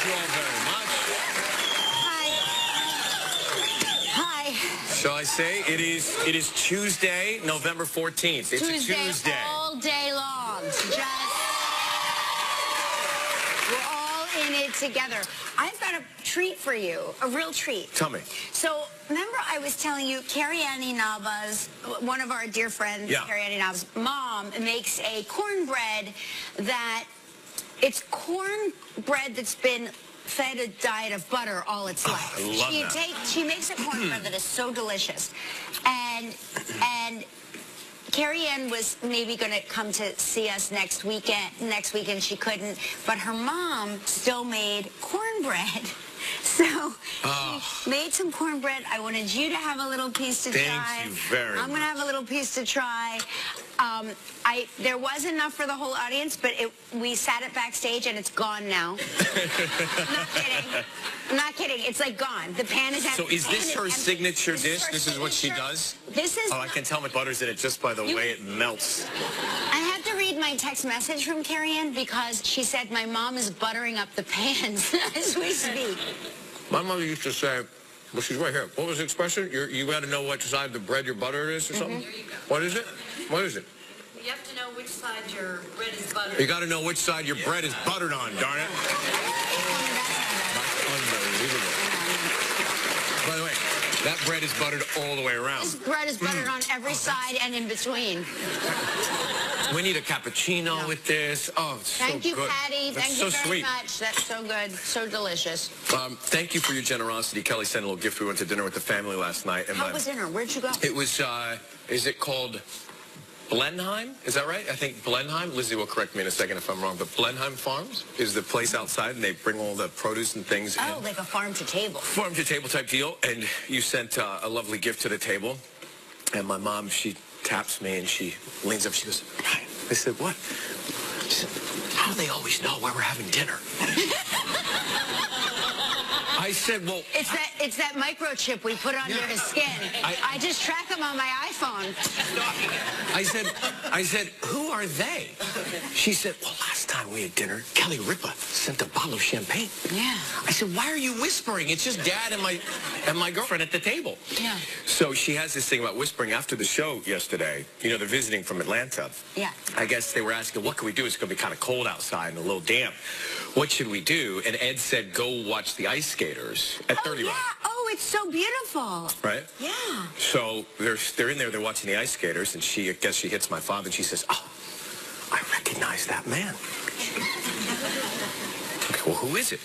Thank you all very much. Hi. Shall I say it is Tuesday, November 14th. It's a Tuesday. All day long. We're all in it together. I've got a treat for you, a real treat. Tell me. So, remember I was telling you, Carrie Ann Inaba's, one of our dear friends, Carrie Ann Inaba's mom makes a cornbread that, it's cornbread that's been fed a diet of butter all its life. I love that. She makes a cornbread that is so delicious. And Carrie Ann was maybe going to come to see us next weekend. She couldn't. But her mom still made cornbread. So she made some cornbread. I wanted you to have a little piece to try. Thank you very much. I'm going to have a little piece to try. There was enough for the whole audience, but we sat it backstage and it's gone now. I'm not kidding. I'm not kidding. It's like gone. The pan is empty. So is this her signature dish? This is what she does? This is. Oh, I can tell my butter's in it just by the way it melts. I have to read my text message from Carrie Ann because she said my mom is buttering up the pans as we speak. My mother used to say, well, she's right here. What was the expression? You got to know which side of the bread your butter is or something? There you go. What is it? What is it? You have to know which side your bread is buttered. You got to know which side your bread is buttered on, darn it. That's unbelievable. By the way, that bread is buttered all the way around. This bread is buttered on every side and in between. We need a cappuccino with this. Oh, it's so good. Thank you, Patty. That's Thank so you very sweet. much. That's so good. So delicious. Thank you for your generosity. Kelly sent a little gift. We went to dinner with the family last night. And How was dinner? Where'd you go? It was, is it called Blenheim? Is that right? I think Blenheim. Lizzie will correct me in a second if I'm wrong. But Blenheim Farms is the place outside, and they bring all the produce and things in. Oh, like a farm to table. Farm to table type deal. And you sent a lovely gift to the table. And my mom, she taps me and she leans up. She goes, Ryan. I said, what? She said, how do they always know where we're having dinner? I said, well... It's that microchip we put under his skin. I just track them on my iPhone. I said, who are they? She said, well, last time we had dinner, Kelly Ripa sent a bottle of champagne. Yeah. I said, why are you whispering? It's just Dad and my girlfriend at the table. Yeah. So she has this thing about whispering. After the show yesterday, you know, they're visiting from Atlanta. Yeah. I guess they were asking, what can we do? It's going to be kind of cold outside and a little damp. What should we do? And Ed said, go watch the ice skaters at 30 Rock. Yeah. Oh, it's so beautiful. Right? Yeah. So they're in there, they're watching the ice skaters, and I guess she hits my father, and she says, oh, I recognize that man. Okay, well, who is it?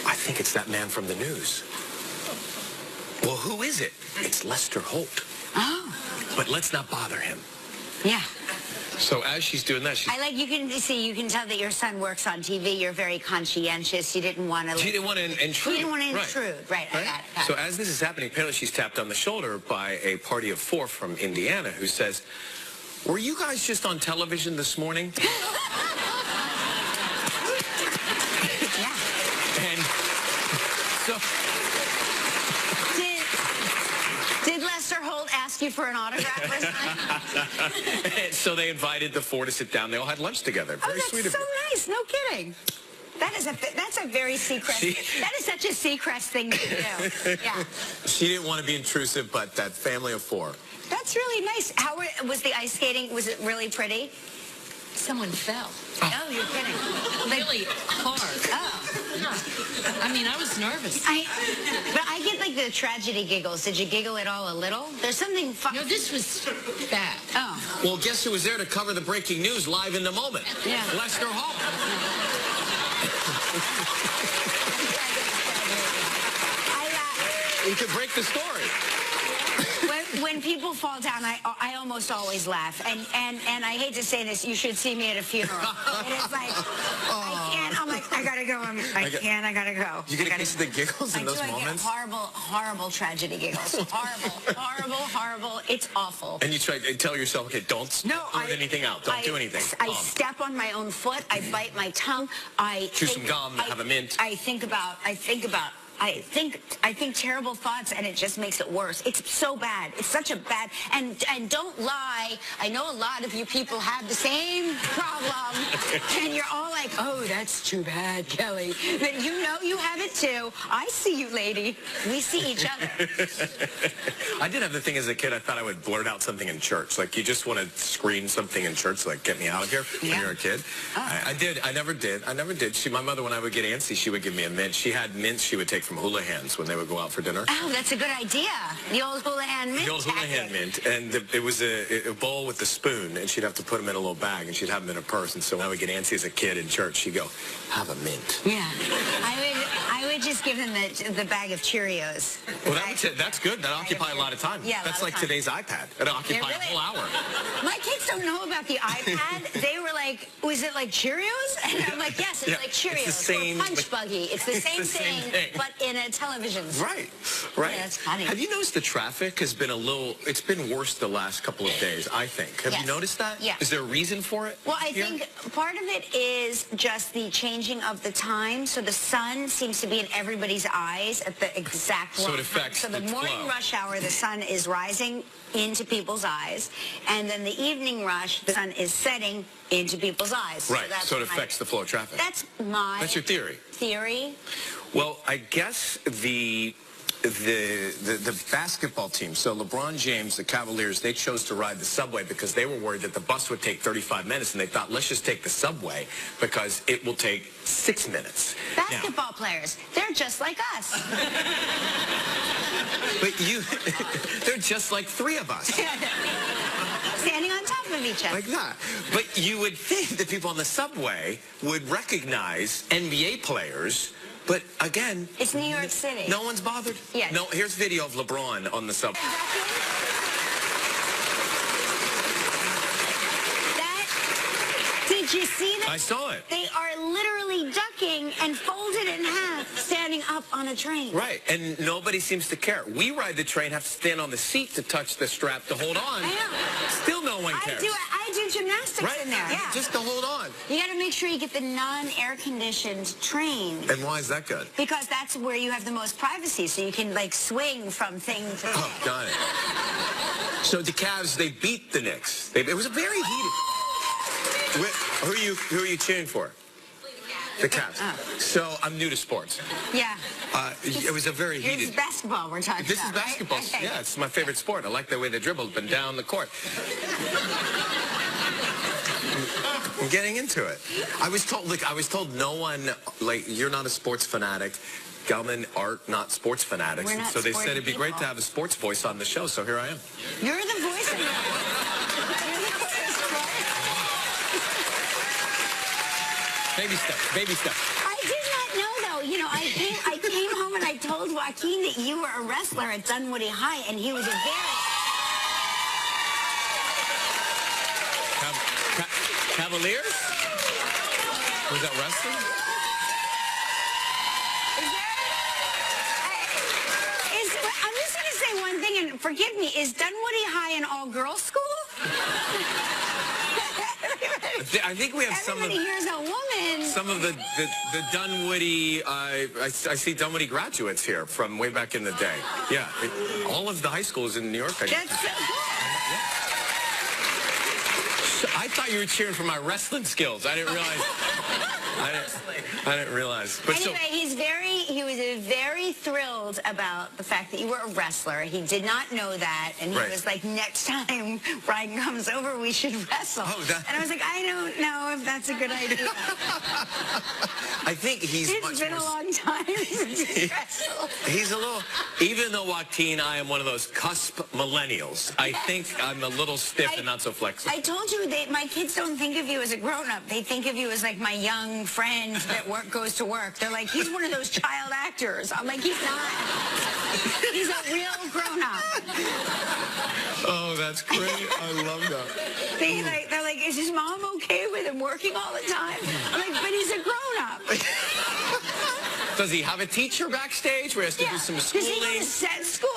I think it's that man from the news. Well, who is it? It's Lester Holt. Oh. But let's not bother him. Yeah. So as she's doing that, I like, you can tell that your son works on TV. You're very conscientious. You didn't want to... She didn't want to intrude. You didn't want to intrude. Right. I got it. So as this is happening, apparently she's tapped on the shoulder by a party of 4 from Indiana who says, were you guys just on television this morning? Yeah. And so... Did Lester Holt ask you for an autograph or something? So they invited the 4 to sit down. They all had lunch together. Very sweet of so her. nice. No kidding. That's a very Seacrest. That is such a Seacrest thing to do. Yeah. She didn't want to be intrusive, but that family of 4. That's really nice. How was the ice skating? Was it really pretty? Someone fell. Oh, you're kidding. Really hard. Oh. Yeah. I mean, I was nervous. But I get like the tragedy giggles. Did you giggle at all a little? There's something fun. No, this was bad. Oh. Well, guess who was there to cover the breaking news live in the moment? Yeah. Lester Holt. You could break the story. When people fall down, I almost always laugh. And I hate to say this, you should see me at a funeral. It is like, I can't. I'm like, I gotta go. I gotta go. You get a piece of the giggles in those moments? I get horrible tragedy giggles. Horrible. It's awful. And you try to tell yourself, okay, don't blurt anything out. Don't do anything. I step on my own foot. I bite my tongue. Chew some gum, have a mint. I think about I think terrible thoughts, and it just makes it worse. It's so bad. It's such a bad, and don't lie. I know a lot of you people have the same problem, and you're all like, oh, that's too bad, Kelly. But you know you have it too. I see you, lady. We see each other. I did have the thing as a kid. I thought I would blurt out something in church. Like, you just want to scream something in church, like, get me out of here when you're a kid. Oh. I did. I never did. My mother, when I would get antsy, she would give me a mint. She had mints she would take from Houlihan's when they would go out for dinner. Oh, that's a good idea. The old Houlihan mint. The old Houlihan mint. And it was a bowl with a spoon, and she'd have to put them in a little bag, and she'd have them in a purse. And so when I would get antsy as a kid in church, she'd go, have a mint. Yeah. I would just give him the bag of Cheerios. Well, that's good. That occupies a lot of time. Yeah, that's like today's iPad. It'll occupy a whole hour. My kids don't know about the iPad. They were like, was it like Cheerios? And I'm like, yes, it's like Cheerios. It's the same, or Punch Buggy. It's the same thing, but in a television. Right. Yeah, that's funny. Have you noticed the traffic has been it's been worse the last couple of days, I think. Have you noticed that? Yeah. Is there a reason for it? Well, I think part of it is just the changing of the time. So the sun seems to be in everybody's eyes at the exact wrong So it affects time. So the morning rush hour, the sun is rising into people's eyes. And then the evening rush, the sun is setting into people's eyes. Right. So it affects the flow of traffic. That's your theory. Well, I guess the basketball team, so LeBron James, the Cavaliers, they chose to ride the subway because they were worried that the bus would take 35 minutes, and they thought, let's just take the subway because it will take 6 minutes. Basketball players, they're just like us. But they're just like three of us. Standing on top of each other. Like that. But you would think that people on the subway would recognize NBA players. But again, it's New York City. No one's bothered. Yes. No. Here's video of LeBron on the subway. Did you see that? I saw it. They are literally ducking and folded in half, standing up on a train. Right, and nobody seems to care. We ride the train, have to stand on the seat to touch the strap to hold on. I know. Still no one cares. I do gymnastics in there. Yeah. Just to hold on. You got to make sure you get the non-air conditioned train. And why is that good? Because that's where you have the most privacy, so you can like swing from thing to thing. Oh, got it. So the Cavs, they beat the Knicks. It was a very heated. Who are you cheering for? The Cavs. Oh. So I'm new to sports. Yeah. It was a very heated. This is basketball we're talking about. This is basketball. Right? Okay. Yeah, it's my favorite sport. I like the way they dribble up and down the court. I'm getting into it. I was told no one, like, you're not a sports fanatic. Gelman, Art, not sports fanatics. We're not so they said it'd be people. great to have a sports voice on the show, so here I am. You're the voice of Baby steps, baby steps. I did not know, though. You know, I came home and I told Joaquin that you were a wrestler at Dunwoody High, and he was a very... Cavaliers? Was that wrestling? I'm just going to say one thing, and forgive me. Is Dunwoody High an all-girls school? I think we have Everybody here's a woman. some of the Dunwoody, I see Dunwoody graduates here from way back in the day. Yeah, all of the high schools in New York. I thought you were cheering for my wrestling skills. I didn't realize. I didn't realize. But anyway, he was very thrilled about the fact that you were a wrestler. He did not know that, and he was like, next time Brian comes over, we should wrestle. And I was like, I don't know if that's a good idea. I think It's been a long time since he's wrestled. He's a little, even though Joaquin, I am one of those cusp millennials, I think I'm a little stiff and not so flexible. I told you that my kids don't think of you as a grown-up. They think of you as like my young friend that goes to work. They're like, he's one of those child actors. I'm like, he's not. He's a real grown-up. Oh, that's great. I love that. They're like, is his mom okay with him working all the time? I'm like, but he's a grown-up. Does he have a teacher backstage where he has to do some schooling? Does he go to set school?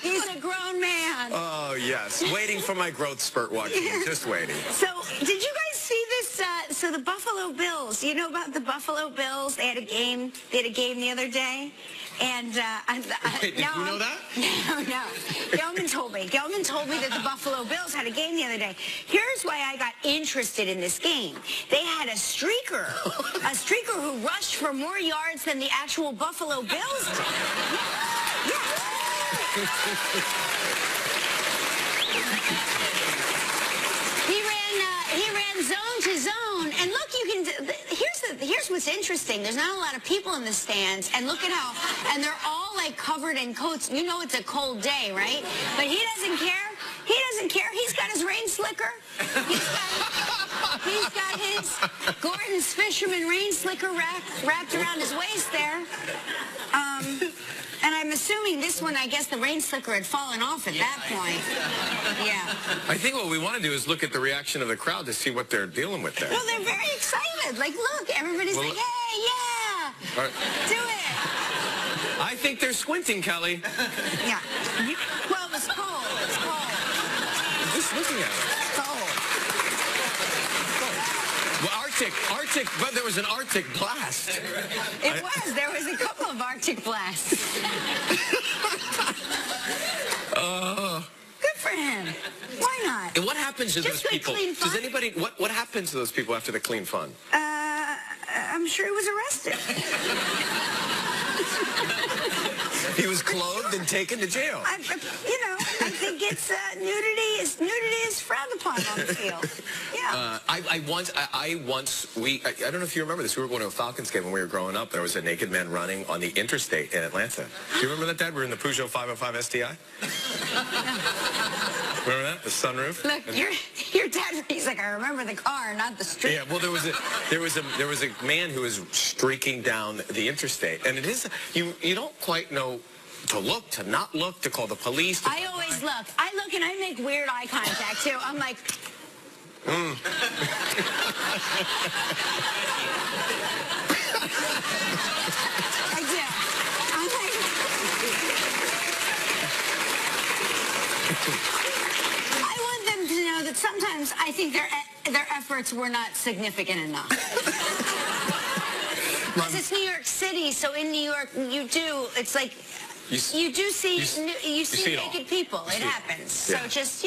He's a grown man. Oh, yes. Waiting for my growth spurt, Joaquin. Just waiting. So, did you guys see this so the Buffalo Bills, you know about the Buffalo Bills? They had a game. They had a game the other day. And Wait, did you know that? No. Gelman told me. Gelman told me that the Buffalo Bills had a game the other day. Here's why I got interested in this game. They had a streaker who rushed for more yards than the actual Buffalo Bills did. He ran zone to zone, and look, you can. Here's what's interesting. There's not a lot of people in the stands, and look at how, and they're all like covered in coats. You know it's a cold day, right? But he doesn't care. He doesn't care. He's got his rain slicker. He's got his Gordon's Fisherman rain slicker wrapped around his waist there. And I'm assuming this one, I guess the rain slicker had fallen off at that point. Yeah. I think what we want to do is look at the reaction of the crowd to see what they're dealing with there. Well, they're very excited. Like, look, everybody's like, hey, yeah, right. Do it. I think they're squinting, Kelly. Yeah. Well, it was cold. It's cold. Just looking at it. It's cold. Well, Arctic, but there was an Arctic blast. It was. There was a couple of Arctic blasts. Good for him. Why not? And what happens to Just those people? clean fun. Does anybody, what happens to those people after the clean fun? I'm sure he was arrested. He was clothed and taken to jail. I think it's nudity is frowned upon on the field. Yeah. I don't know if you remember this. We were going to a Falcons game when we were growing up. There was a naked man running on the interstate in Atlanta. Do you remember that, Dad? We were in the Peugeot 505 STI. Remember that? The sunroof. Look, your dad. He's like, I remember the car, not the street. Yeah. Well, there was a man who was streaking down the interstate, and it is you don't quite know to look, to not look, to call the police. I always look. I look and I make weird eye contact too. I'm like. I do. I'm like. I want them to know that sometimes I think their efforts were not significant enough. Because it's New York City, so in New York you do. It's like you do see naked people. It happens. Yeah. So just so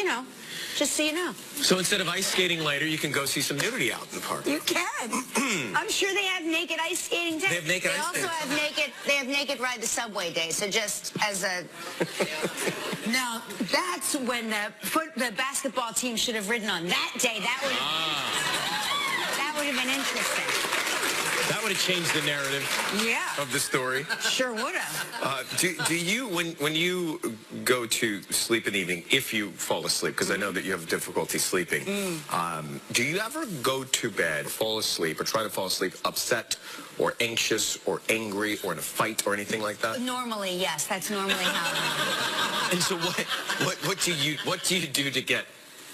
you know. So instead of ice skating later, you can go see some nudity out in the park. You can. I'm sure they have naked ice skating day. They have naked ice skating. They have naked ride the subway day. So just as a now, that's when the basketball team should have ridden on that day. That would have been interesting. That would have changed the narrative of the story. Sure would have. Do you, when you go to sleep in the evening, if you fall asleep, because I know that you have difficulty sleeping, do you ever go to bed, fall asleep, or try to fall asleep upset or anxious or angry or in a fight or anything like that? Normally, yes. That's normally how. And so what do you do to get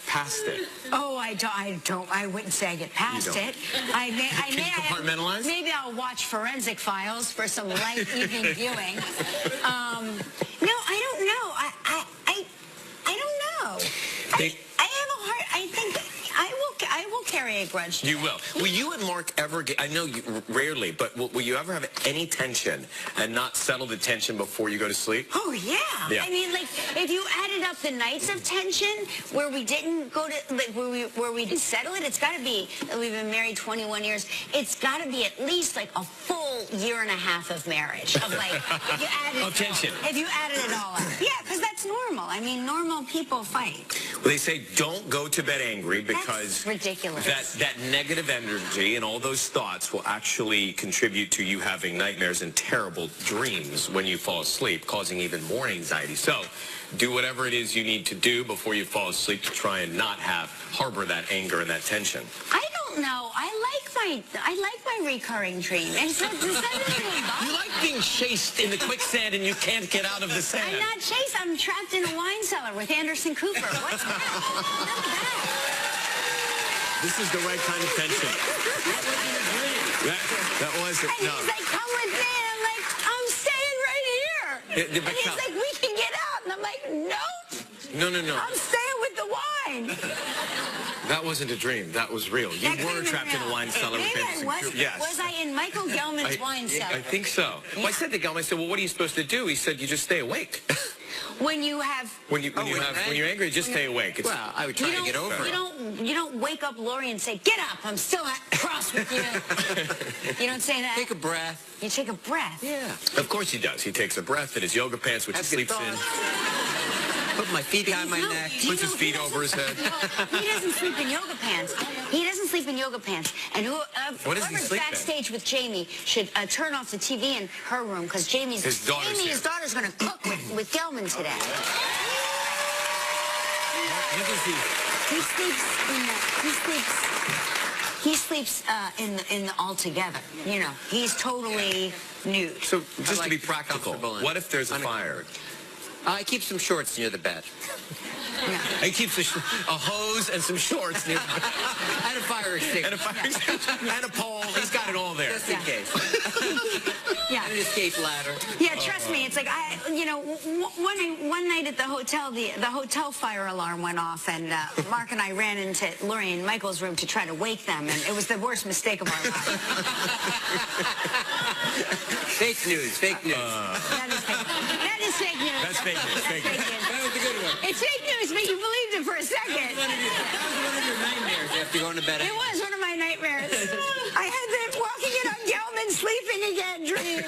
past it? Oh, I wouldn't say I get past it. Can you compartmentalize? Maybe I'll watch Forensic Files for some light evening viewing. No, I don't know. I don't know. I have a heart. I think I will carry a grudge. You will. Will you and Mark ever get, I know you rarely, but will you ever have any tension and not settle the tension before you go to sleep? Oh, yeah. I mean, like, if you added up the nights of tension where we didn't go to, like, where we didn't settle it, it's got to be, we've been married 21 years, it's got to be at least, like, a full year and a half of marriage. Of, like, if you added tension. If you added it all up. Yeah, because that's normal. I mean, normal people fight. Well, they say don't go to bed angry because that's ridiculous. That negative energy and all those thoughts will actually contribute to you having nightmares and terrible dreams when you fall asleep, causing even more anxiety. So do whatever it is you need to do before you fall asleep to try and not harbor that anger and that tension. I don't know. I like my recurring dream. Does that you like being chased in the quicksand and you can't get out of the sand. I'm not chased. I'm trapped in a wine cellar with Anderson Cooper. What's that? None of that. This is the right kind of tension. That was it. And he's like, come with me. And I'm like, I'm staying right here. And he's like, we can get out. And I'm like, nope. No. I'm staying with the wine. wine. That wasn't a dream. That was real. You were trapped in a wine cellar. Maybe I was. Yes. Was I in Michael Gelman's wine cellar? I think so. Yeah. Well, I said to Gelman, I said, well, what are you supposed to do? He said, you just stay awake. When you're angry, just stay awake. It's, Well, I would try to get over it. You don't wake up Lori and say, get up, I'm still cross with you. You don't say that? Take a breath. You take a breath. Yeah. Of course he does. He takes a breath in his yoga pants, which he sleeps in. Put my feet behind my neck. Puts his feet over his head. He doesn't sleep in yoga pants. He doesn't sleep in yoga pants. And What does he whoever's sleep in? backstage with Jamie should turn off the TV in her room because his daughter's going to cook with Gelman today. He sleeps in the all together. You know, he's totally nude. So just to be practical, what if there's a fire? I keep some shorts near the bed. Yeah. He keeps a hose and some shorts near And a fire extinguisher. and a pole. He's got it all there. Just in case. Yeah. And an escape ladder. Yeah, trust me. It's like one night at the hotel, the hotel fire alarm went off, and Mark and I ran into Lori and Michael's room to try to wake them, and it was the worst mistake of our lives. Fake news. Fake news. That is fake news. That's fake news. Fake news. That was a good one. It's fake news, but you believed it for a second. That was one of your nightmares after going to bed. It was one of my nightmares. I had the walking in on Gelman sleeping again dream.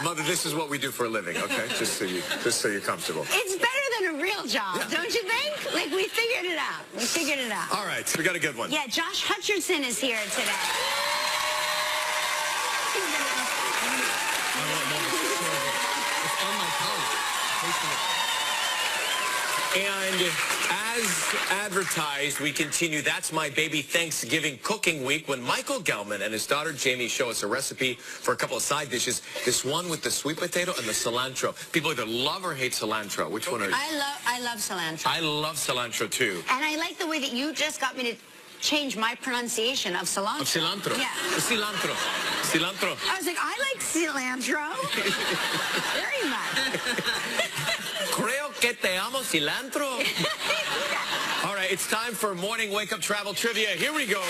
Mother, this is what we do for a living, okay? Just so you're comfortable. It's better than a real job, don't you think? Like, we figured it out. All right, we got a good one. Yeah, Josh Hutcherson is here today. And as advertised, we continue That's My Baby Thanksgiving Cooking Week when Michael Gelman and his daughter Jamie show us a recipe for a couple of side dishes. This one with the sweet potato and the cilantro. People either love or hate cilantro. Which one are you? I love cilantro. I love cilantro too. And I like the way that you just got me to change my pronunciation of cilantro. Of cilantro? Yeah. Cilantro. Cilantro. I was like, I like cilantro. Very much. Creo que te amo cilantro. All right, it's time for morning wake-up travel trivia. Here we go.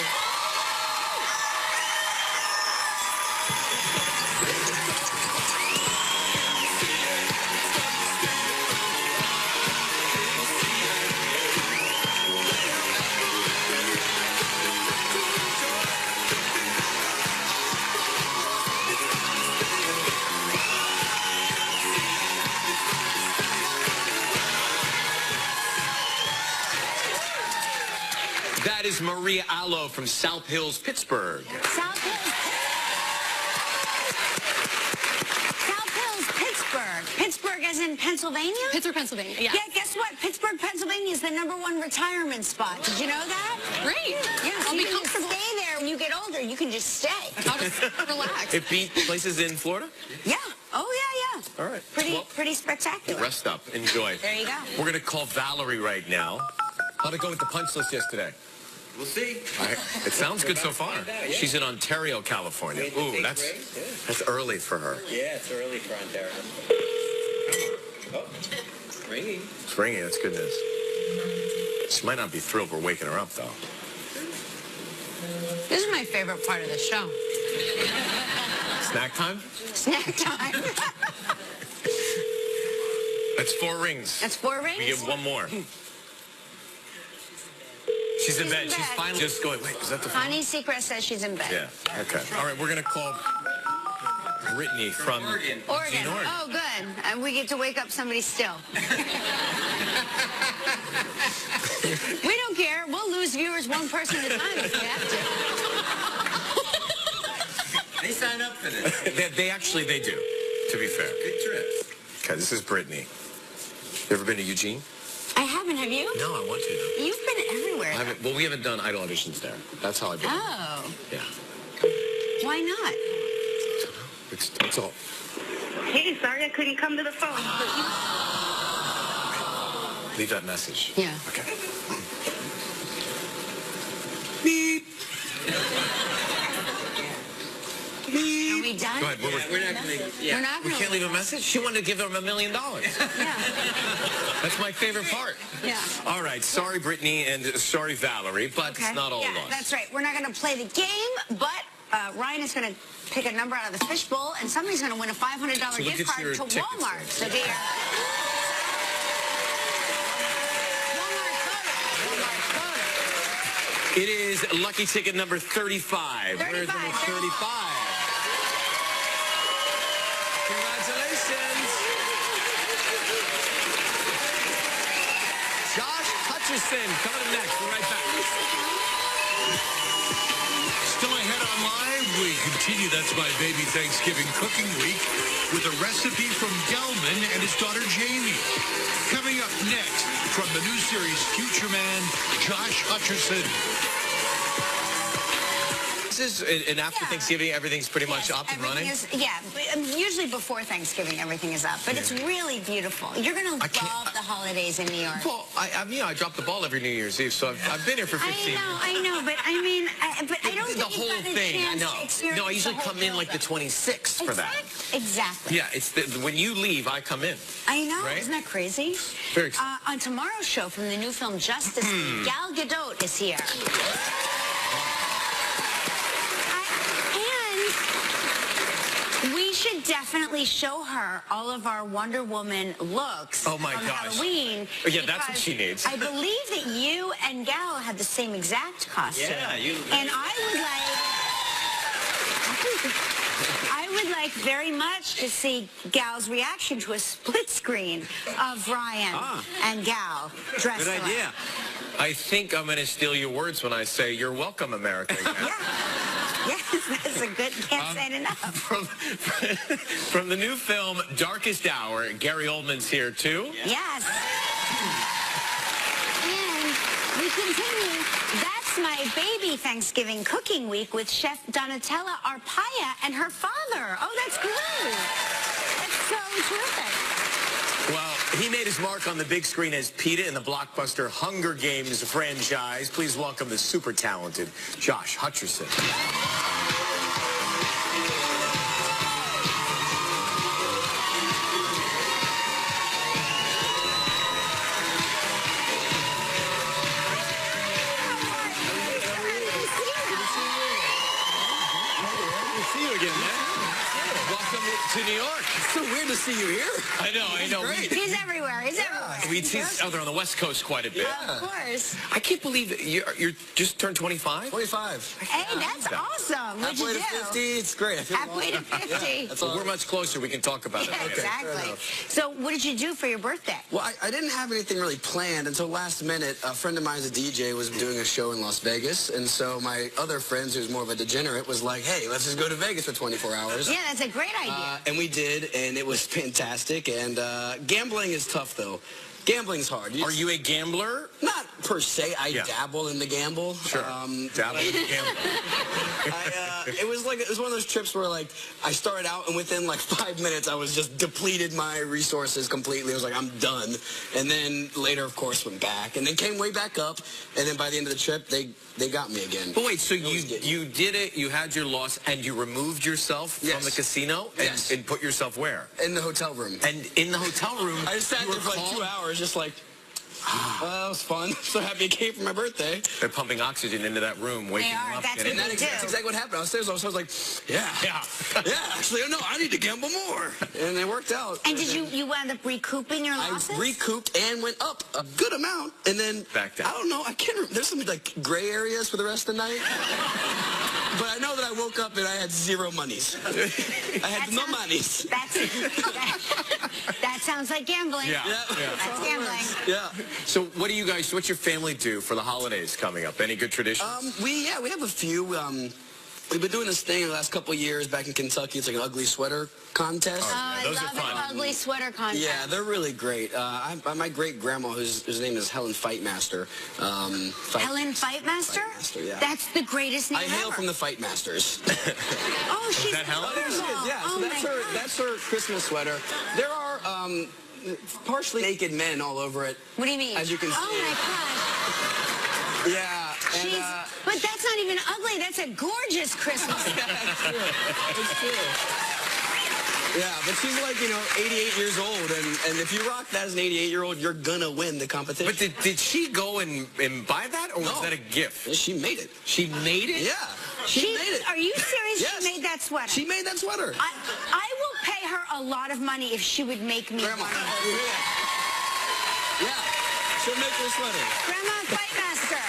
That is Maria Allo from South Hills, Pittsburgh. South Hills, Pittsburgh. Pittsburgh as in Pennsylvania? Pittsburgh, Pennsylvania, yeah. Yeah, guess what? Pittsburgh, Pennsylvania is the #1 retirement spot. Did you know that? Great. Yeah, so I'll you be can comfortable. stay there when you get older. You can just stay. I'll just relax. It beat places in Florida? Yeah. Oh, yeah. All right. Pretty spectacular. Rest up. Enjoy. There you go. We're going to call Valerie right now. How'd it go with the punch list yesterday? We'll see. All right. It sounds good so far. She's in Ontario, California. Ooh, that's early for her. Yeah, it's early for Ontario. Oh, ringing. It's ringing. That's good news. She might not be thrilled we're waking her up, though. This is my favorite part of the show. Snack time? Snack time. That's 4 rings. That's 4 rings? We get one more. She's in bed. She's finally just going, wait, is that the phone? Honey Secret says she's in bed. Yeah. Okay. All right, we're going to call Brittany from Oregon. Oregon. Oh, good. And we get to wake up somebody still. We don't care. We'll lose viewers one person at a time if we have to. They sign up for this. they do, to be fair. Good trips. Okay, this is Brittany. You ever been to Eugene? I haven't. Have you? No, I want to, though. You've been everywhere. Well, we haven't done idol auditions there. That's how I've been. Oh. Yeah. Why not? It's all. Hey, sorry I couldn't come to the phone. Leave that message. Yeah. Okay. Beep. Are we done? not. Go ahead. We're We're not going to. We're not we gonna can't leave a message? She wanted to give him $1 million. Yeah. That's my favorite part. Yeah. All right. Sorry, Brittany, and sorry, Valerie, but it's not all lost. That's right. We're not going to play the game, but Ryan is going to pick a number out of the fishbowl, and somebody's going to win a $500 gift card to Walmart. So get your... It is lucky ticket number 35. Where's number 35? Congratulations. Josh Hutcherson coming up next. We're right back. Still ahead on Live, we continue That's My Baby Thanksgiving Cooking Week with a recipe from Gelman and his daughter Jamie. Coming up next, from the new series Future Man, Josh Hutcherson. This is, and after Thanksgiving, everything's pretty much up and running? Usually before Thanksgiving, everything is up. But it's really beautiful. You're going to love the holidays in New York. Well, I drop the ball every New Year's Eve, so I've been here for 15 years. I know, but I mean, I don't think the whole thing. I know. No, I usually come in like the 26th for that. Exactly. Yeah, it's when you leave, I come in. I know. Right? Isn't that crazy? Very exciting. On tomorrow's show from the new film Justice League, Gal Gadot is here. We should definitely show her all of our Wonder Woman looks Oh my on gosh. Halloween. Yeah, that's what she needs. I believe that you and Gal had the same exact costume. Yeah, you. And I would like very much to see Gal's reaction to a split screen of Ryan and Gal dressed Good alike. idea. I think I'm going to steal your words when I say, you're welcome, America. Yes, that's a good, can't say it enough. From the new film, Darkest Hour, Gary Oldman's here, too. Yes. And we continue. That's My Baby Thanksgiving Cooking Week with Chef Donatella Arpaia and her father. Oh, that's great. That's so terrific. Well, he made his mark on the big screen as Peeta in the blockbuster Hunger Games franchise. Please welcome the super talented Josh Hutcherson. To New York. It's so weird to see you here. I know. Great. He's everywhere. He's everywhere. We see each other on the West Coast quite a bit. Of course. I can't believe you're just turned 25. 25. Hey, that's awesome. What'd you Halfway do? to 50. It's great. I feel Halfway to awesome. 50. Yeah, that's all. We're much closer. We can talk about it. Yeah, Okay. exactly. So what did you do for your birthday? Well, I didn't have anything really planned until last minute. A friend of mine who's a DJ was doing a show in Las Vegas, and so my other friends, who's more of a degenerate, was like, hey, let's just go to Vegas for 24 hours. Yeah, that's a great idea. And we did, and it was fantastic. And gambling is tough, though. Gambling's hard. Are you a gambler? Not per se. I dabble in the gamble. Sure. Dabble in the gamble. It was one of those trips where like I started out and within like 5 minutes I was just depleted my resources completely. I was like, I'm done. And then later, of course, went back and then came way back up. And then by the end of the trip, they got me again. But wait, so you did it, you had your loss, and you removed yourself from the casino? And put yourself where? In the hotel room. And in the hotel room, I just sat there for like 2 hours just like, that was fun. So happy it came for my birthday. They're pumping oxygen into that room, waking you up. That's and what that's exactly what happened. I was there, so I was like, yeah, actually, no, I need to gamble more. And it worked out. And did you wound up recouping your losses? I recouped and went up a good amount. And then, back down. I don't know, I can't remember. There's some like gray areas for the rest of the night. But I know that I woke up and I had zero monies. I had no monies. That sounds like gambling. Yeah. That's gambling. Yeah. So what's your family do for the holidays coming up? Any good traditions? We have a few. We've been doing this thing in the last couple of years back in Kentucky. It's like an ugly sweater contest. I those love are fun. an ugly sweater contest. Yeah, they're really great. My great-grandma, whose name is Helen Fightmaster. Helen Fightmaster? Fightmaster, yeah. That's the greatest name I hail ever. from the Fightmasters. Oh, she's that Helen? wonderful. Yeah, so Oh, that's her Christmas sweater. There are partially naked men all over it. What do you mean? As you can see. Oh, my gosh. Yeah. But that's not even ugly. That's a gorgeous Christmas. That's true. It's true. Yeah, but she's like, 88 years old, and if you rock that as an 88-year-old, you're gonna win the competition. But did she go and buy that, or was that a gift? She made it. She made it? Yeah. She made it. Are you serious? Yes. She made that sweater? She made that sweater. I will pay her a lot of money if she would make me Grandma. one of those. Yeah. She'll make your sweater. Grandma Fightmaster.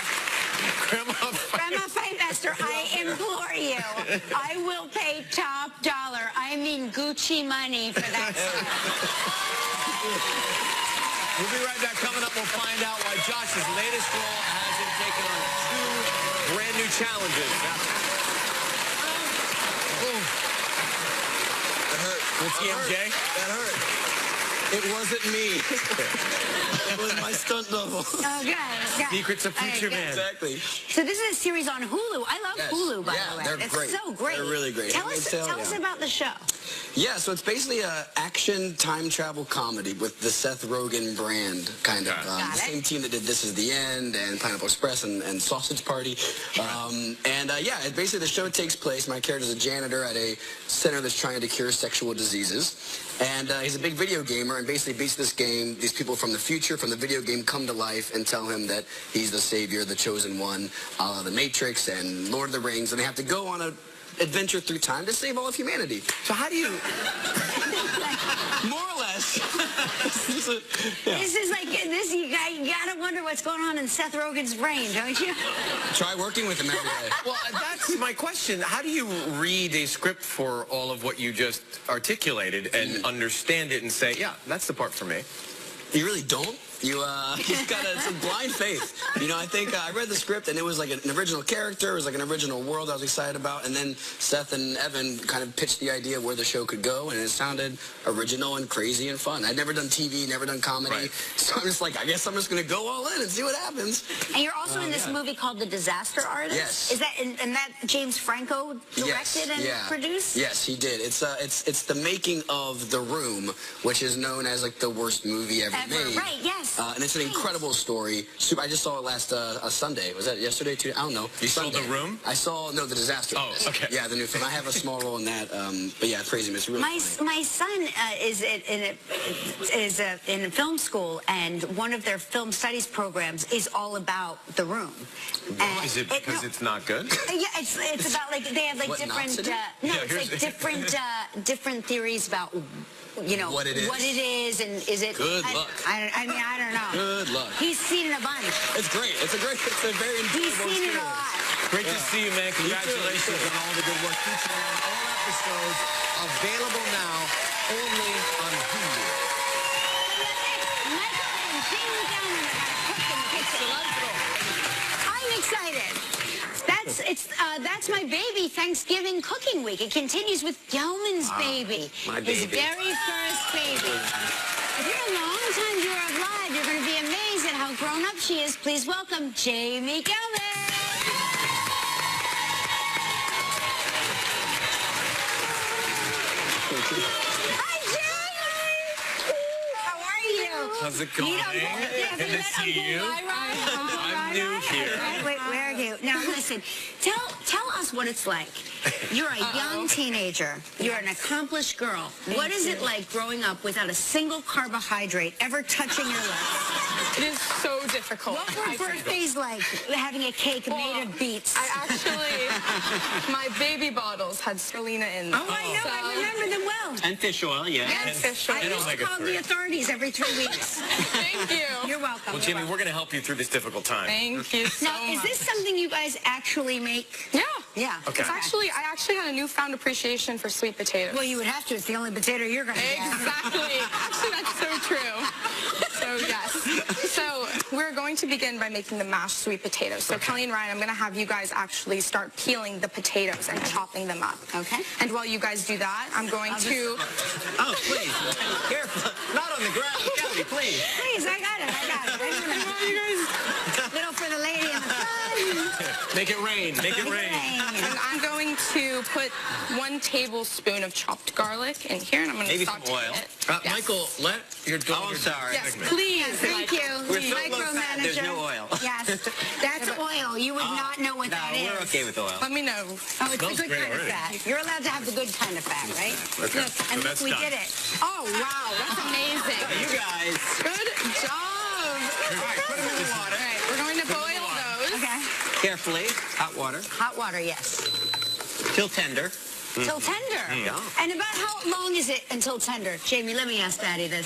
Grandma Fightmaster, I implore you. I will pay top dollar. I mean Gucci money for that sweater. We'll be right back. Coming up, we'll find out why Josh's latest role has him taking on 2 brand new challenges. That hurt. What's EMJ? That hurt. It wasn't me. It was my stunt double. Oh, good. Secrets of Future Man. Exactly. So this is a series on Hulu. I love Hulu, by the way. They're It's great. so great. They're really great. Tell us about the show. Yeah, so it's basically an action time travel comedy with the Seth Rogen brand, kind of. Got the it. same team that did This Is the End and Pineapple Express and Sausage Party. Basically the show takes place. My character's a janitor at a center that's trying to cure sexual diseases. And he's a big video gamer and basically beats this game. These people from the future, from the video game, come to life and tell him that he's the savior, the chosen one, the Matrix and Lord of the Rings. And they have to go on an adventure through time to save all of humanity. So how do you... More or less. This is like, you gotta wonder what's going on in Seth Rogen's brain, don't you? Try working with him every day. Well, that's my question. How do you read a script for all of what you just articulated and understand it and say, yeah, that's the part for me? You really don't. You've got it's a blind faith. I think I read the script and it was like an original character. It was like an original world I was excited about. And then Seth and Evan kind of pitched the idea of where the show could go, and it sounded original and crazy and fun. I'd never done TV, never done comedy. Right. So I'm just like, I guess I'm just going to go all in and see what happens. And you're also in this movie called The Disaster Artist? Yes. Is that, and that James Franco directed and produced? Yes, he did. It's the making of The Room, which is known as like the worst movie ever made. Right, yes. And it's an incredible story. I just saw it last Sunday. Was that yesterday? I don't know. You saw The Room? I saw, The Disaster. Oh, okay. Yeah, the new film. I have a small role in that. But yeah, it's crazy. It's really funny. My son is in film school, and one of their film studies programs is all about The Room. Is it because it's not good? Yeah, it's about like they have like What different different theories about what it is and is it Good luck. I don't know. Good luck. He's seen it a bunch. It's great. It's a very He's enjoyable seen it a experience. lot. Great to see you, man. Congratulations on all the good work. Featuring all episodes available now only on Hulu. Michael and Jamie Delman are cooking the kitchen. I'm excited. That's my baby Thanksgiving cooking week. It continues with Delman's baby. My His baby. very first baby. If you're a long-time viewer of Live, you're going to be amazed at how grown-up she is. Please welcome Jamie Delman. Hi, Jamie. How are you? How's it going? Good to see you. I'm new here. Wait, where are you? Now listen, tell us what it's like. You're a young teenager. You're an accomplished girl. What is it like growing up without a single carbohydrate ever touching your lips? It is so difficult. What were birthdays like, having a cake made of beets? My baby bottles had spirulina in them. Oh, I know. I remember them well. And fish oil, yeah. And fish oil. I used to call the authorities every 3 weeks. Thank you. You're welcome. Well, Jamie, we're going to help you through this difficult time. Thank you so Now, is this something you guys actually make? Yeah. Yeah. Okay. I actually had a newfound appreciation for sweet potatoes. Well, you would have to. It's the only potato you're going to get. Exactly. Actually, that's so true. So, yes. So, we're going to begin by making the mashed sweet potatoes. So, Kelly and Ryan, I'm going to have you guys actually start peeling the potatoes and chopping them up. Okay. And while you guys do that, I'm going to... Oh, please. Careful. Not on the ground. Kelly, please. Please, I got it. Little for the lady in the front. Make it rain. Make it rain. And I'm going to put 1 tablespoon of chopped garlic in here, and I'm going to Maybe some saute oil. it. Yes. Michael, let your daughter... Oh, I'm sorry. Yes, please. Thank you. We're so low fat, there's no oil. Yes, that's oil. You would not know what that is. No, we're okay with oil. Let me know. Oh, it's the good kind of fat. You're allowed to have the good kind of fat, right? Okay. Look, and So look, that's we done. did it. Oh, wow. That's amazing. You guys. Good job. All right, put them in the water. All right, we're going to boil those. Okay. Carefully. Hot water. Hot water, yes. Till tender. Till tender. Yeah. And about how long is it until tender? Jamie, let me ask Daddy this.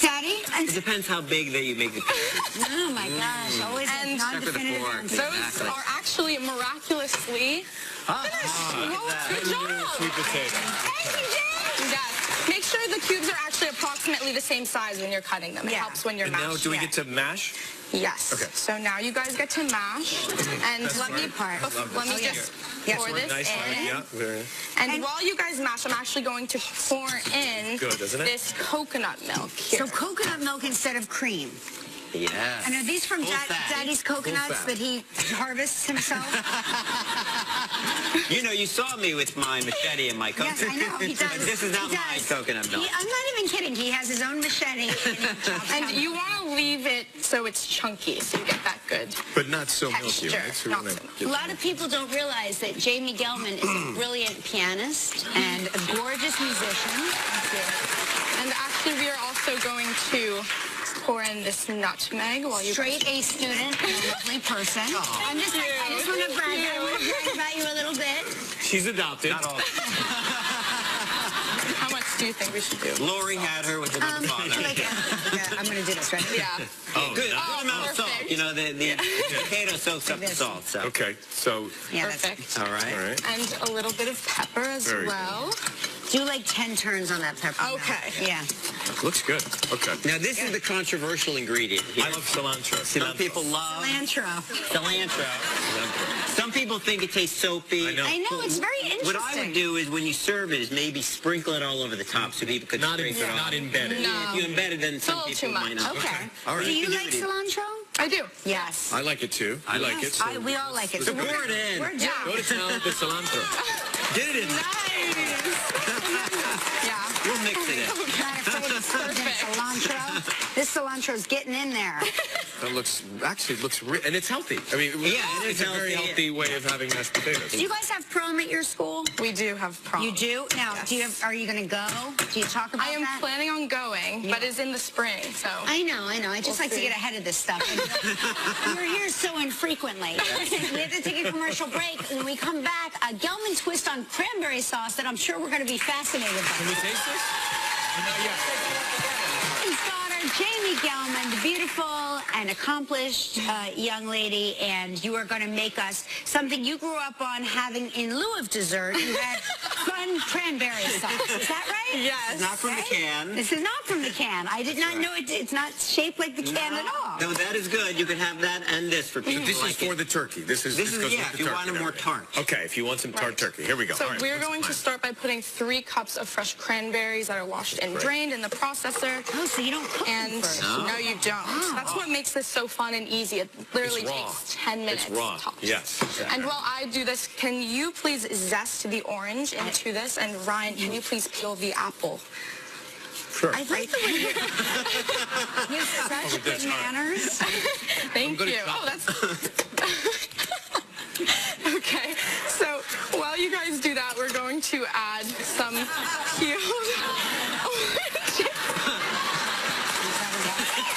Daddy? It depends how big that you make the pieces. Oh my gosh, always And non-definitive fork. answer. Those Exactly. are actually miraculously finished. Well, good job. Sweet potato. Yes. Make sure the cubes are actually approximately the same size when you're cutting them. It Yeah. helps when you're And now, mashing. do we get to mash? Yes. Okay. So now you guys get to mash. And let me just pour this Nice. in. Yeah. Very. And while you guys mash, I'm actually going to pour in Good, isn't it? this coconut milk here. So coconut milk instead of cream. Yeah. And are these from Full fat. Daddy's coconuts fat. that he harvests himself? You know, you saw me with my machete and my coconut. Yes, I know, he does. This is not He my does. coconut milk. I'm not even kidding. He has his own machete. And you want to leave it so it's chunky, so you get that good But not so milky, texture. right? So Not we're so gonna milky. A lot of people don't realize that Jamie Gelman is a brilliant pianist and a gorgeous musician. And actually, we are also going to pour in this nutmeg while you Straight A student and a lovely person. I just want to brag. I want to brag about you a little bit. She's adopted. Not all. How much do you think we should do? Lori had her with another father. I'm going to do this, right? Yeah. Good Oh, amount of salt. perfect. You know, the potato soaks up the salt. So. Okay, so... Yeah, that's Perfect. All right. All right. And a little bit of pepper as Very good. well. Do like 10 turns on that pepper. now. Okay. Yeah. Looks good. Okay. Now, this is the controversial ingredient here. I love cilantro. Some people love Cilantro. cilantro. Some people think it tastes soapy. I know. I know, it's very interesting. What I would do is when you serve it is maybe sprinkle it all over the top so people could Not, scrape it off. not embedded. No. If you embed it, then a some little people too might much. not. Okay. All right. Do you can do like it either. cilantro? I do. Yes. I like it too. I like it. So We all like it. So we're pour it in. We're Yeah. go to town with the cilantro. Get it in. Nice. Yeah. We'll mix it in. not afraid of Perfect. cilantro. This cilantro's getting in there. That looks and it's healthy. I mean, Yeah, it is it's a very healthy. healthy way of having mashed potatoes. Do you guys have prom at your school? We do have prom. You do? Now, Yes. are you going to go? Do you talk about I am that? planning on going, but it's in the spring, so. I know. I just We'll like to see. get ahead of this stuff. And you're here so infrequently. We have to take a commercial break. When we come back, a Gelman twist on cranberry sauce that I'm sure we're going to be fascinated by. Can we taste this? Not yet. His daughter, Jamie Gelman, the beautiful and accomplished young lady, and you are going to make us something you grew up on having in lieu of dessert. You had fun cranberry sauce. Is that right? Yes. Not from the can. This is not from the can. I did not know it's not shaped like the can at all. No, that is good. You can have that and this for people. This who is like for it. the turkey. This goes yeah, with if the you turkey want it and more everything. tart. Okay, if you want some tart turkey. Here we go. So All right, we're what's going the to plan? start by putting 3 cups of fresh cranberries that are washed and drained in the processor. Oh, so you don't cook them And first. no, you don't. That's what makes this so fun and easy. It literally It's raw. takes 10 minutes. It's raw. tops. Yes. And while I do this, can you please zest the orange into this? And Ryan, can you please peel the apple? Sure. I like the way you have such good manners. Thank good at you. Oh, chocolate. that's... Okay, so while you guys do that, we're going to add some peeled orange.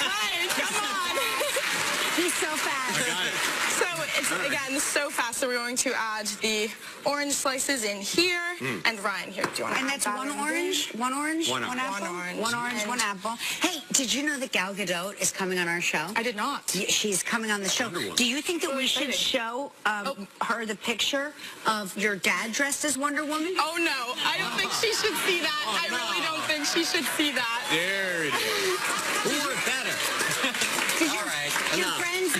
Ryan, come on. He's so fast. I got it. So it's, again, so fast. So we're going to add the orange slices in here. And Ryan, here, do you want to And add that's that one in orange, one orange, One one apple. apple, One orange. one orange, And- one apple. Hey, did you know that Gal Gadot is coming on our show? I did not. She's coming on the show. Do you think that So we should exciting. show her the picture of your dad dressed as Wonder Woman? Oh, no. I don't think she should see that. I really don't think she should see that. There it is. Who were better? All right, Your enough. friends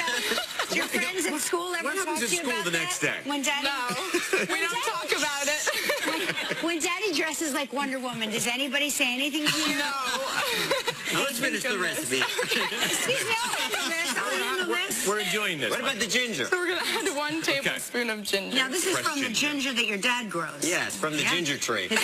at school ever What talk happens to at you school about the next that? day? When Daddy, No, we don't talk about it. when Daddy dresses like Wonder Woman, does anybody say anything to you? No. Now let's finish the recipe. Excuse me, I'll handle this. We're enjoying this. What about the ginger? So we're going to add 1 tablespoon of ginger. Now, this is Fresh from the ginger that your dad grows. Yes, from the ginger tree. Okay,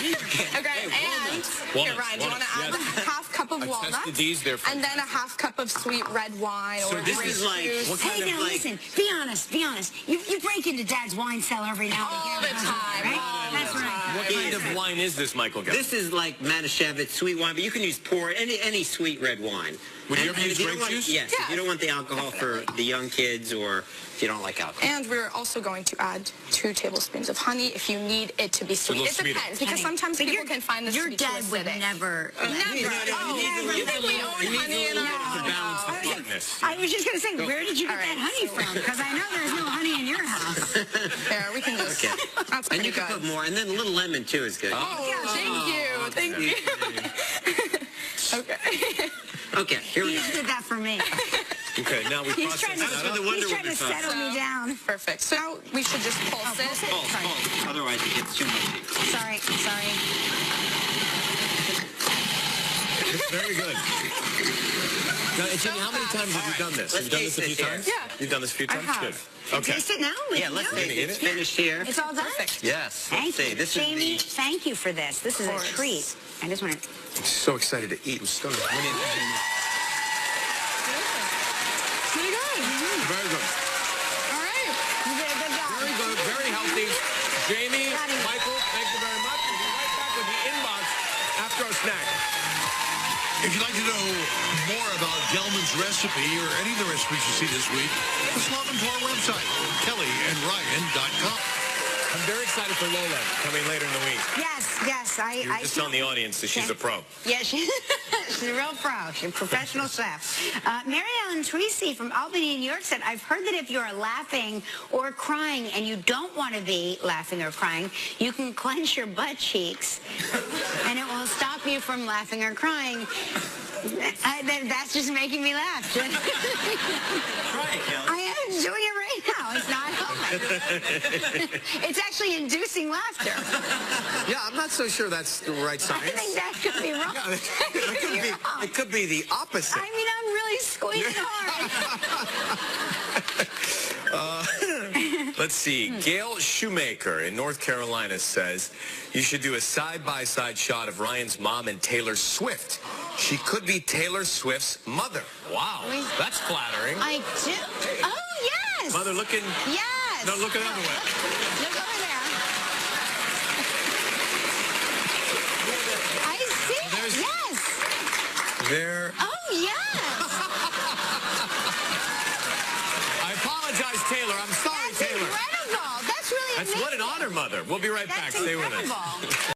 and here, Ryan, do you want to add a half cup of walnuts? tested these. They're And then a half cup of sweet red wine or this grape is like- juice. what Hey, kind of now like... listen, be honest. You break into Dad's wine cellar every now and All again. the time, Right? all That's the right. What kind of wine is this, Michael? This is like Manischewitz sweet wine, but you can use port, any sweet red wine. Would you ever use if you don't grape want- juice? Yes, if you don't want the alcohol for the young kids or if you don't like alcohol. And we're also going to add 2 tablespoons of honey if you need it to be sweet. little It sweeter. depends, because sometimes But people can find this your to be too dad would acidic. never. Never. No, Oh, you think we own honey in our To balance house? the sweetness. I was just going to say, where did you get All right, that honey so- from? Because I know there's no honey in your house. There, we can just... Okay. That's And pretty you can good. put more, and then a little lemon too is good. Oh, thank you. Okay. Okay, here we He go. just did that for me. Okay, now we He's process trying to, That was for the that. Wonder he's trying to Woman sauce. settle me down. Perfect. So now we should just pulse it. Pulse. Otherwise it gets too much. Sorry. Very good. Now, Jimmy, how many times have you done this? Have you done this a few Let's taste times? this here. You've done this a few times? have. Good. Okay. Taste it now? Yeah, let's taste it. It's finished here. It's all done? Perfect. Yes. Thank Let's see. you. This Jamie, is thank you for this. This is a course. treat. I just want to... I'm so excited to eat. I'm stunning. Pretty good. Very good. All right. You did a good job. Very good. Very healthy. Jamie, Michael, thank you very much. We'll be right back with the inbox after our snack. If you'd like to know more about Gelman's recipe or any of the recipes you see this week, just log into our website, KellyandRyan.com. I'm very excited for Lola coming later in the week. Yes. You're just telling the audience that she's a pro. Yeah, she's a real pro. She's a professional chef. Mary Ellen Treacy from Albany, New York said, I've heard that if you're laughing or crying and you don't want to be laughing or crying, you can clench your butt cheeks and it will stop you from laughing or crying. That's just making me laugh. Try it, Kelly. I am doing it right now. It's not helping. It's actually inducing laughter. Yeah, I'm not so sure that's the right I science. think that could be wrong. It could be the opposite. I mean, I'm really squeezing hard. Let's see. Gail Shoemaker in North Carolina says you should do a side-by-side shot of Ryan's mom and Taylor Swift. She could be Taylor Swift's mother. Wow, that's flattering. I do. Oh, yes. Mother looking... Yes. No, look another way. Look over there. I see it. There's- Yes. There. Oh, yes. I apologize, Taylor. I'm sorry, That's Taylor. incredible. That's really amazing. What an honor, Mother. We'll be right back. That's Stay with us. incredible.